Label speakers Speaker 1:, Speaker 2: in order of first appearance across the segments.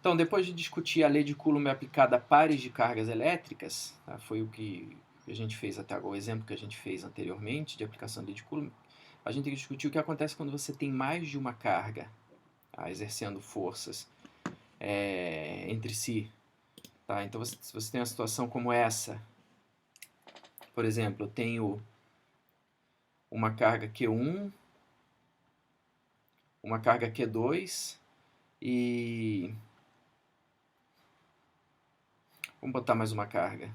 Speaker 1: Então, depois de discutir a lei de Coulomb aplicada a pares de cargas elétricas, tá? Foi o que a gente fez até agora, o exemplo que a gente fez anteriormente de aplicação da lei de Coulomb, a gente tem que discutir o que acontece quando você tem mais de uma carga, tá? Exercendo forças entre si. Tá? Então, se você tem uma situação como essa, por exemplo, eu tenho uma carga Q1, uma carga Q2 e... Vamos botar mais uma carga.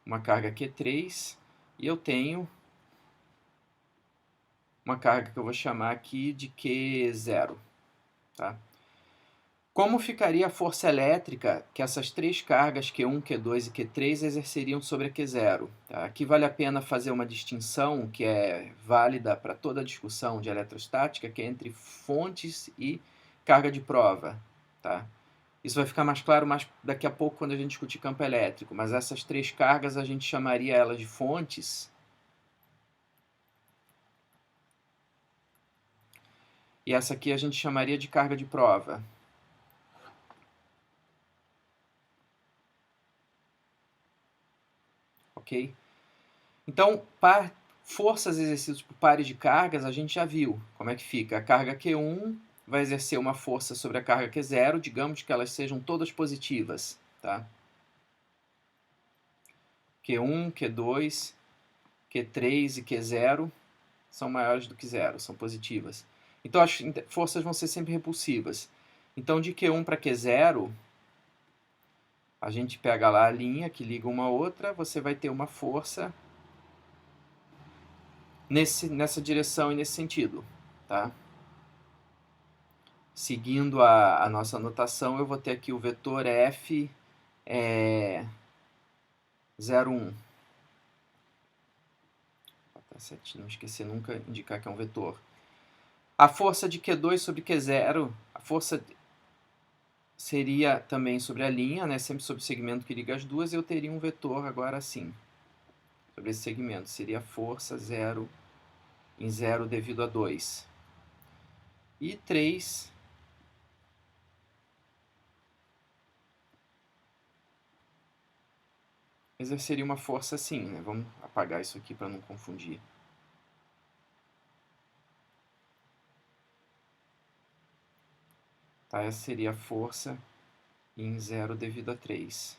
Speaker 1: Uma carga Q3 e eu tenho uma carga que eu vou chamar aqui de Q0. Tá? Como ficaria a força elétrica que essas três cargas, Q1, Q2 e Q3, exerceriam sobre a Q0? Tá? Aqui vale a pena fazer uma distinção que é válida para toda a discussão de eletrostática, que é entre fontes e carga de prova. Tá? Isso vai ficar mais claro daqui a pouco quando a gente discutir campo elétrico, mas essas três cargas a gente chamaria elas de fontes. E essa aqui a gente chamaria de carga de prova. Ok? Então, forças exercidas por pares de cargas, a gente já viu como é que fica. A carga Q1 vai exercer uma força sobre a carga Q0, digamos que elas sejam todas positivas. Tá? Q1, Q2, Q3 e Q0 são maiores do que zero, são positivas. Então, as forças vão ser sempre repulsivas. Então, de Q1 para Q0, a gente pega lá a linha que liga uma a outra, você vai ter uma força nessa direção e nesse sentido. Tá? Seguindo a nossa anotação, eu vou ter aqui o vetor F 0,1. Tá certo, não esquecer nunca indicar que é um vetor. A força de Q2 sobre Q0, a força seria também sobre a linha, né, sempre sobre o segmento que liga as duas, eu teria um vetor agora assim, sobre esse segmento. Seria força 0 em 0 devido a 2. E 3 exerceria uma força assim, né? Vamos apagar isso aqui para não confundir. Tá? Essa seria a força em 0 devido a 3.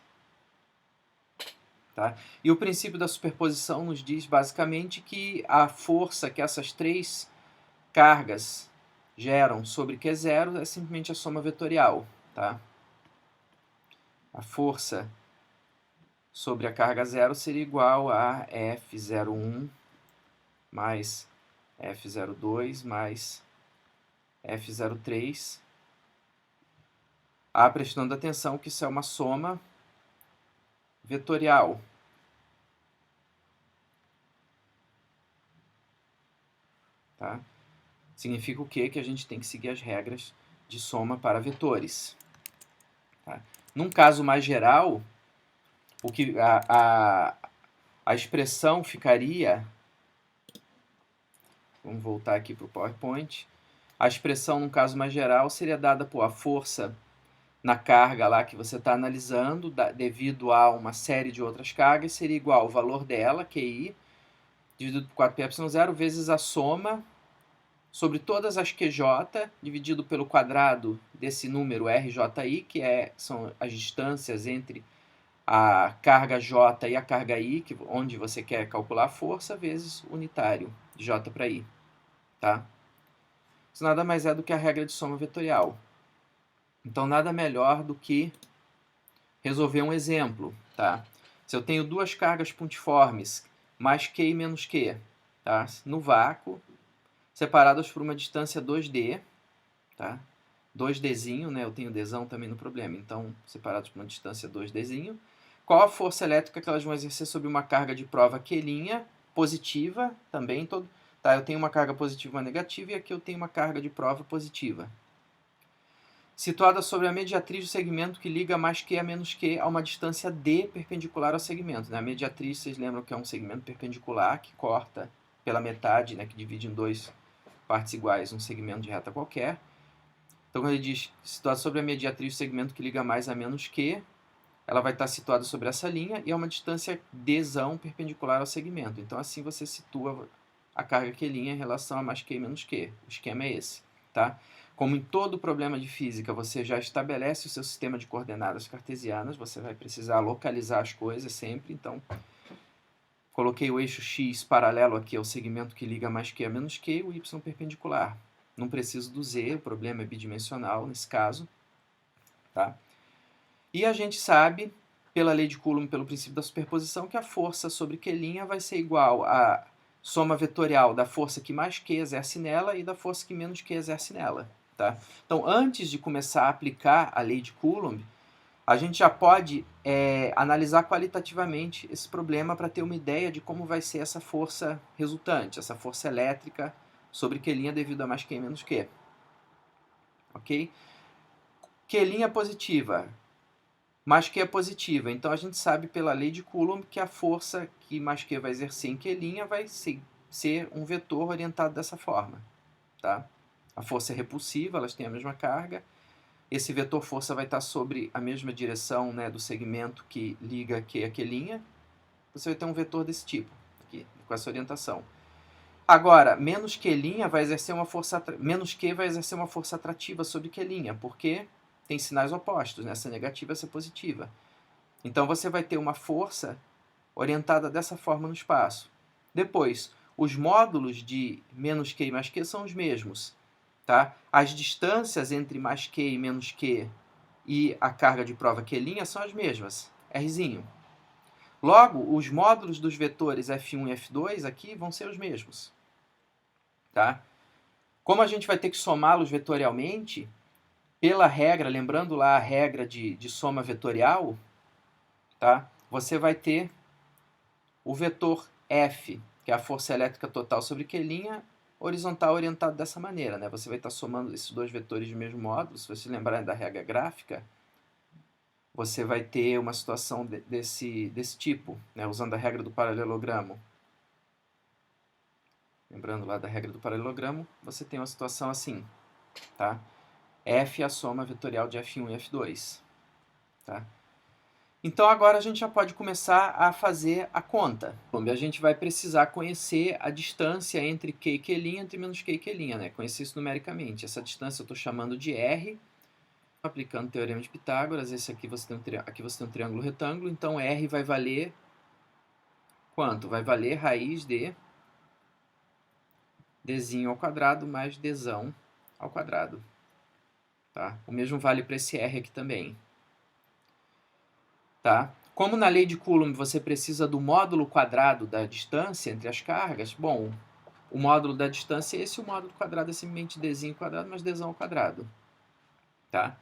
Speaker 1: Tá? E o princípio da superposição nos diz basicamente que a força que essas três cargas geram sobre Q0 é simplesmente a soma vetorial. Tá? A força sobre a carga 0 seria igual a F01 mais F02 mais F03. Prestando atenção que isso é uma soma vetorial. Tá? Significa o quê? Que a gente tem que seguir as regras de soma para vetores. Tá? Num caso mais geral, o que a expressão ficaria... Vamos voltar aqui para o PowerPoint. A expressão, num caso mais geral, seria dada por a força na carga lá que você está analisando, devido a uma série de outras cargas, seria igual ao valor dela, QI, dividido por 4πε0, vezes a soma sobre todas as QJ, dividido pelo quadrado desse número RJI, que são as distâncias entre a carga J e a carga I, onde você quer calcular a força, vezes unitário, de J para I. Tá? Isso nada mais é do que a regra de soma vetorial. Então, nada melhor do que resolver um exemplo. Tá? Se eu tenho duas cargas pontiformes, mais Q e menos Q, tá? No vácuo, separadas por uma distância 2D, tá? 2Dzinho, né? Eu tenho Dzão também no problema, então separados por uma distância 2Dzinho. Qual a força elétrica que elas vão exercer sobre uma carga de prova Q' positiva também? Tá, eu tenho uma carga positiva e uma negativa, e aqui eu tenho uma carga de prova positiva. Situada sobre a mediatriz do segmento que liga mais Q a menos Q a uma distância D perpendicular ao segmento. Né? A mediatriz, vocês lembram que é um segmento perpendicular que corta pela metade, né, que divide em duas partes iguais um segmento de reta qualquer. Então, quando ele diz situado sobre a mediatriz, o segmento que liga mais a menos Q, ela vai estar situada sobre essa linha e é uma distância dzão perpendicular ao segmento. Então, assim você situa a carga Q' em relação a mais Q e menos Q. O esquema é esse, tá? Como em todo problema de física, você já estabelece o seu sistema de coordenadas cartesianas, você vai precisar localizar as coisas sempre. Então, coloquei o eixo X paralelo aqui ao segmento que liga mais Q a menos Q, o Y perpendicular. Não preciso do Z, o problema é bidimensional nesse caso, tá? E a gente sabe, pela lei de Coulomb, pelo princípio da superposição, que a força sobre Q' vai ser igual à soma vetorial da força que mais Q exerce nela e da força que menos Q exerce nela. Tá? Então, antes de começar a aplicar a lei de Coulomb, a gente já pode analisar qualitativamente esse problema para ter uma ideia de como vai ser essa força resultante, essa força elétrica sobre Q' devido a mais Q e menos Q. Ok? Q' positiva, mais Q é positiva. Então, a gente sabe pela lei de Coulomb que a força que mais Q vai exercer em Q' vai ser um vetor orientado dessa forma. Tá? A força é repulsiva, elas têm a mesma carga. Esse vetor força vai estar sobre a mesma direção, né, do segmento que liga Q a Q'. Você vai ter um vetor desse tipo, aqui, com essa orientação. Agora, menos Q' vai exercer uma força, menos Q vai exercer uma força atrativa sobre Q', porque tem sinais opostos, né? Essa negativa e essa positiva. Então você vai ter uma força orientada dessa forma no espaço. Depois, os módulos de menos Q e mais Q são os mesmos. Tá? As distâncias entre mais Q e menos Q e a carga de prova Q' são as mesmas, Rzinho. Logo, os módulos dos vetores F1 e F2 aqui vão ser os mesmos. Tá? Como a gente vai ter que somá-los vetorialmente, pela regra, lembrando lá a regra de soma vetorial, tá? Você vai ter o vetor F, que é a força elétrica total sobre Q', horizontal orientado dessa maneira, né? Você vai estar somando esses dois vetores do mesmo módulo. Se você lembrar da regra gráfica, você vai ter uma situação desse tipo, né? Usando a regra do paralelogramo. Lembrando lá da regra do paralelogramo, você tem uma situação assim, tá? F é a soma vetorial de F1 e F2, tá? Então agora a gente já pode começar a fazer a conta. A gente vai precisar conhecer a distância entre Q e Q', entre menos Q e Q', né? Conhecer isso numericamente. Essa distância eu estou chamando de R, aplicando o teorema de Pitágoras. Esse aqui aqui você tem um triângulo retângulo, então R vai valer quanto? Vai valer raiz de Dzinho ao quadrado mais Dzão ao quadrado. Tá? O mesmo vale para esse R aqui também. Tá? Como na lei de Coulomb você precisa do módulo quadrado da distância entre as cargas, bom, o módulo da distância é esse, o módulo quadrado é simplesmente Dzinho ao quadrado mais Dzão ao quadrado. Tá?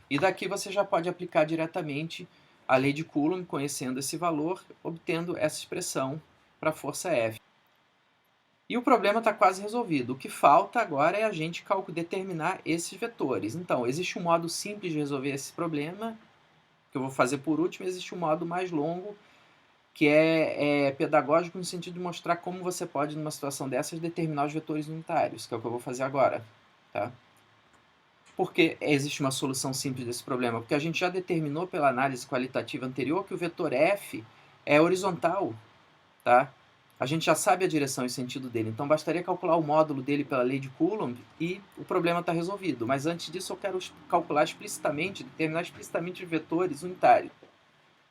Speaker 1: E daqui você já pode aplicar diretamente a lei de Coulomb, conhecendo esse valor, obtendo essa expressão para a força F. E o problema está quase resolvido. O que falta agora é a gente determinar esses vetores. Então, existe um modo simples de resolver esse problema, que eu vou fazer por último. Existe um modo mais longo, que é pedagógico no sentido de mostrar como você pode, numa situação dessas, determinar os vetores unitários, que é o que eu vou fazer agora. Tá? Por que existe uma solução simples desse problema? Porque a gente já determinou pela análise qualitativa anterior que o vetor F é horizontal. Tá? A gente já sabe a direção e o sentido dele, então bastaria calcular o módulo dele pela lei de Coulomb e o problema está resolvido. Mas antes disso eu quero calcular explicitamente, determinar explicitamente os vetores unitários.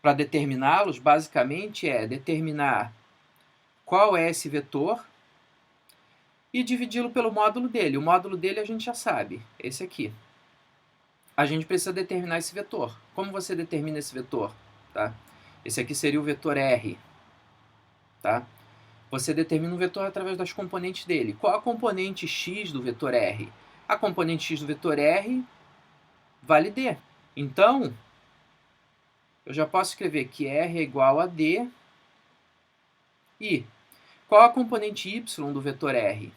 Speaker 1: Para determiná-los, basicamente é determinar qual é esse vetor e dividi-lo pelo módulo dele. O módulo dele a gente já sabe, esse aqui. A gente precisa determinar esse vetor. Como você determina esse vetor? Tá? Esse aqui seria o vetor R. Tá? Você determina um vetor através das componentes dele. Qual a componente x do vetor R? A componente x do vetor R vale D. Então, eu já posso escrever que R é igual a D. E qual a componente y do vetor R?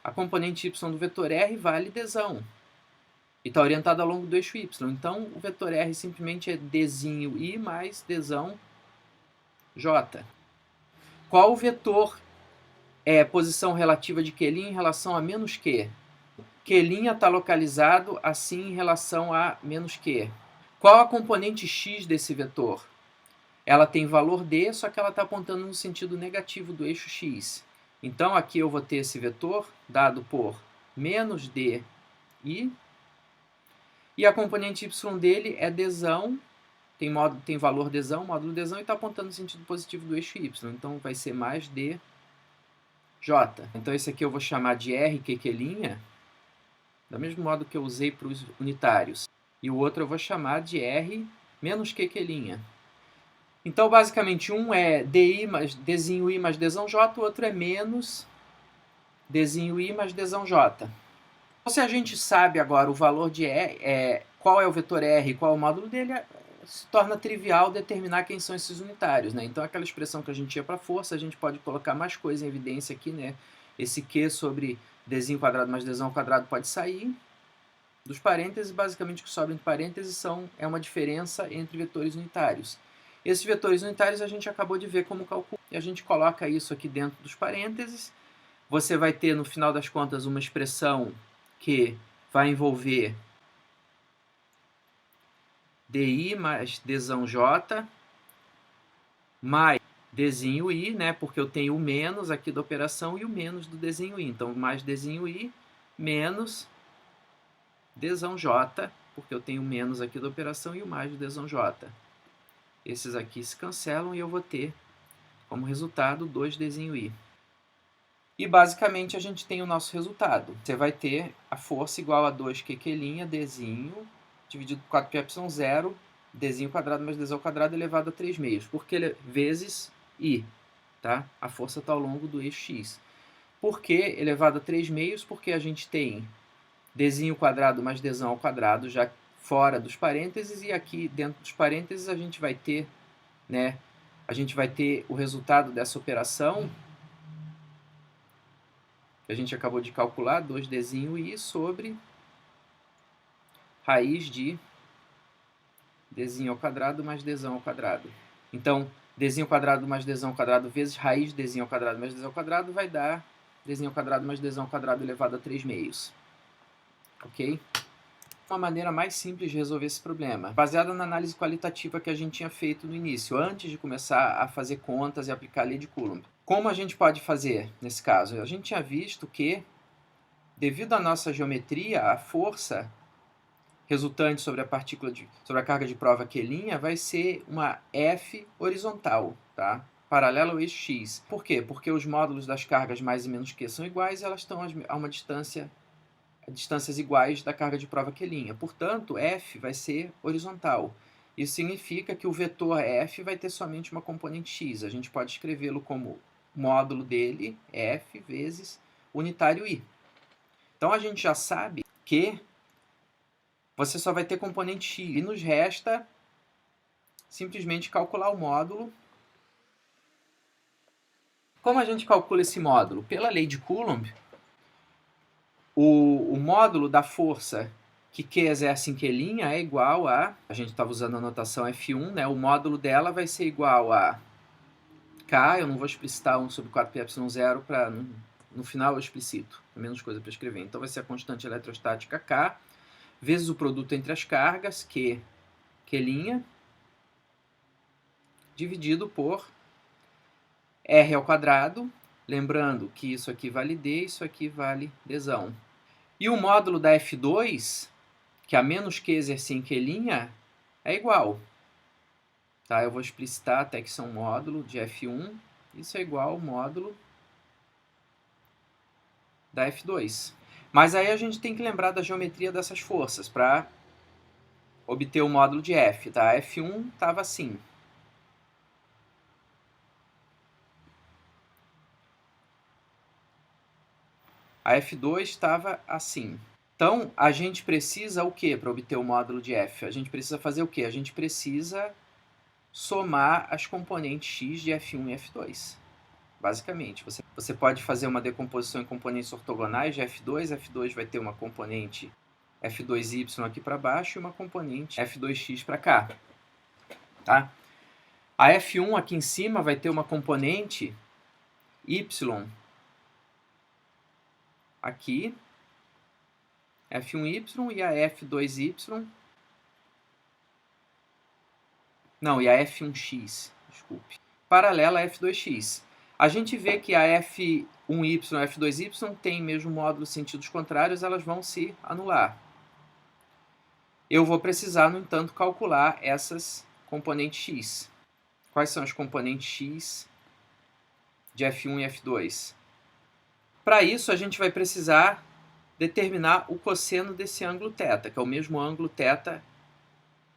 Speaker 1: A componente y do vetor R vale Dzão. E está orientada ao longo do eixo y. Então, o vetor R simplesmente é Dzinho I mais Dzão J. Qual o vetor posição relativa de Q' em relação a menos Q? Q' está localizado assim em relação a menos Q. Qual a componente x desse vetor? Ela tem valor d, só que ela está apontando no sentido negativo do eixo x. Então, aqui eu vou ter esse vetor dado por menos d i, e a componente y dele é dzão, tem valor dzão, módulo dzão, e está apontando no sentido positivo do eixo y. Então, vai ser mais dj. Então, esse aqui eu vou chamar de r q', do mesmo modo que eu usei para os unitários. E o outro eu vou chamar de r menos q'. Então, basicamente, um é d'i mais dzinho i mais dzão j, o outro é menos dzinho i mais dzão j. Então, se a gente sabe agora o valor de r, qual é o vetor r e qual é o módulo dele, se torna trivial determinar quem são esses unitários, né? Então, aquela expressão que a gente tinha para força, a gente pode colocar mais coisa em evidência aqui, né? Esse q sobre dzinho quadrado mais dzão ao quadrado pode sair dos parênteses. Basicamente, o que sobra entre parênteses é uma diferença entre vetores unitários. Esses vetores unitários a gente acabou de ver como calcula, e a gente coloca isso aqui dentro dos parênteses. Você vai ter, no final das contas, uma expressão que vai envolver di mais dzão j mais dzinho i, né, porque eu tenho o menos aqui da operação e o menos do dzinho i. Então, mais dzinho i menos dzão j, porque eu tenho o menos aqui da operação e o mais do dzão j. Esses aqui se cancelam e eu vou ter, como resultado, 2 dzinho i. E, basicamente, a gente tem o nosso resultado. Você vai ter a força igual a 2q' dzinho dividido por 4πε0, dzinho quadrado mais dzão quadrado elevado a 3 meios, porque vezes i, tá? A força está ao longo do eixo x. Por que elevado a 3 meios? Porque a gente tem dzinho quadrado mais dzão ao quadrado já fora dos parênteses, e aqui dentro dos parênteses a gente vai ter, né, o resultado dessa operação que a gente acabou de calcular, 2 dzinho i sobre raiz de dzinho ao quadrado mais dzão ao quadrado. Então, dzinho ao quadrado mais dzão ao quadrado vezes raiz de dzinho ao quadrado mais dzão ao quadrado vai dar dzinho ao quadrado mais dzão ao quadrado elevado a 3 meios. Ok? Uma maneira mais simples de resolver esse problema, baseada na análise qualitativa que a gente tinha feito no início, antes de começar a fazer contas e aplicar a lei de Coulomb. Como a gente pode fazer nesse caso? A gente tinha visto que, devido à nossa geometria, a força resultante sobre a carga de prova Q' vai ser uma F horizontal, tá? Paralela ao eixo x. Por quê? Porque os módulos das cargas mais e menos Q são iguais e elas estão a uma distâncias iguais da carga de prova Q'. Portanto, F vai ser horizontal. Isso significa que o vetor F vai ter somente uma componente x. A gente pode escrevê-lo como módulo dele, F vezes unitário i. Então, a gente já sabe que você só vai ter componente x, e nos resta simplesmente calcular o módulo. Como a gente calcula esse módulo? Pela lei de Coulomb, o módulo da força que Q exerce em Q' é igual a gente estava usando a notação F1, né? O módulo dela vai ser igual a K, eu não vou explicitar 1 sobre 4πε0, para no final eu explicito, tem menos coisa para escrever. Então vai ser a constante eletrostática K, vezes o produto entre as cargas, Q', dividido por R ao quadrado, lembrando que isso aqui vale D, isso aqui vale Dzão. E o módulo da F2, que a menos Q exercer em Q', é igual. Tá? Eu vou explicitar até que isso é um módulo de F1, isso é igual ao módulo da F2. Mas aí a gente tem que lembrar da geometria dessas forças para obter o módulo de F. Tá? A F1 estava assim. A F2 estava assim. Então, a gente precisa o quê para obter o módulo de F? A gente precisa fazer o quê? A gente precisa somar as componentes x de F1 e F2. Basicamente, você pode fazer uma decomposição em componentes ortogonais de F2. F2 vai ter uma componente F2y aqui para baixo e uma componente F2x para cá. Tá? A F1 aqui em cima vai ter uma componente y aqui F1y e a F2y. Não, e a F1x, desculpe. Paralela a F2x. A gente vê que a F1y e a F2y têm mesmo módulo sentidos contrários, elas vão se anular. Eu vou precisar, no entanto, calcular essas componentes x. Quais são as componentes x de F1 e F2? Para isso, a gente vai precisar determinar o cosseno desse ângulo θ, que é o mesmo ângulo θ,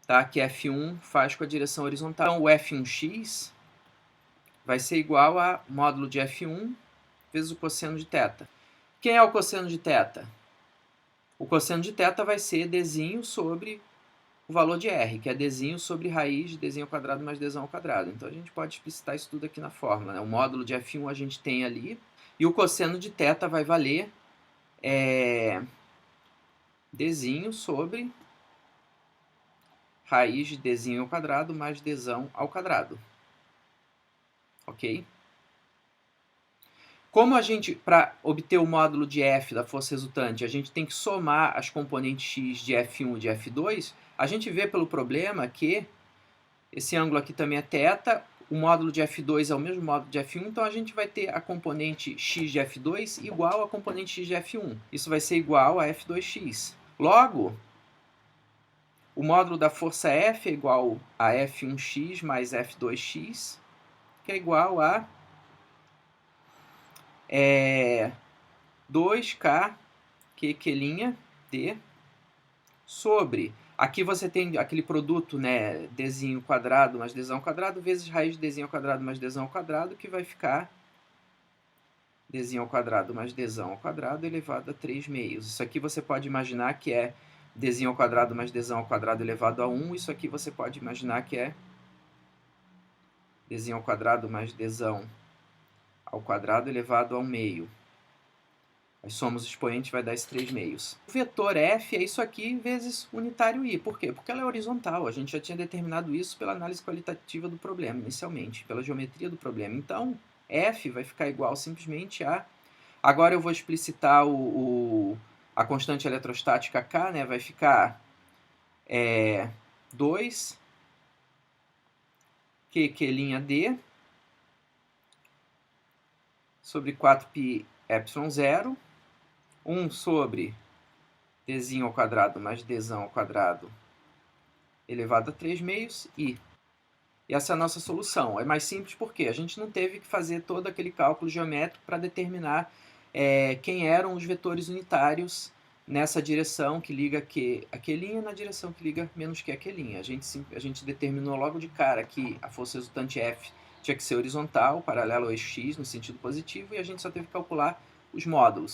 Speaker 1: tá, que F1 faz com a direção horizontal. Então, o F1x vai ser igual a módulo de F1 vezes o cosseno de θ. Quem é o cosseno de θ? O cosseno de θ vai ser dzinho sobre o valor de r, que é dzinho sobre raiz de dzinho ao quadrado mais dzão ao quadrado. Então, a gente pode explicitar isso tudo aqui na fórmula, né? O módulo de F1 a gente tem ali, e o cosseno de θ vai valer dzinho sobre raiz de dzinho ao quadrado mais dzão ao quadrado. Ok? Como a gente, para obter o módulo de F da força resultante, a gente tem que somar as componentes x de F1 e de F2, a gente vê pelo problema que esse ângulo aqui também é θ, o módulo de F2 é o mesmo módulo de F1, então a gente vai ter a componente x de F2 igual à componente x de F1. Isso vai ser igual a F2x. Logo, o módulo da força F é igual a F1x mais F2x, que é igual a 2K d sobre... Aqui você tem aquele produto, né, dzinho quadrado mais dzão ao quadrado vezes raiz de dzinho ao quadrado mais dzão ao quadrado, que vai ficar dzinho ao quadrado mais dzão ao quadrado elevado a 3 meios. Isso aqui você pode imaginar que é dzinho ao quadrado mais dzão ao quadrado elevado a 1. Isso aqui você pode imaginar que é dzinho ao quadrado mais dzão ao quadrado elevado a 1 meio. A soma dos expoentes vai dar esses 3 meios. O vetor f é isso aqui vezes unitário i. Por quê? Porque ela é horizontal. A gente já tinha determinado isso pela análise qualitativa do problema, inicialmente, pela geometria do problema. Então, f vai ficar igual simplesmente a... Agora eu vou explicitar a constante eletrostática K, né? Vai ficar 2 Qd sobre 4π ε0, 1 sobre dzinho ao quadrado mais dzão ao quadrado elevado a 3 meios i. E essa é a nossa solução. É mais simples porque a gente não teve que fazer todo aquele cálculo geométrico para determinar quem eram os vetores unitários nessa direção que liga aquelinha na direção que liga menos que aquelinha. A gente determinou logo de cara que a força resultante F tinha que ser horizontal, paralelo ao eixo x no sentido positivo, e a gente só teve que calcular os módulos.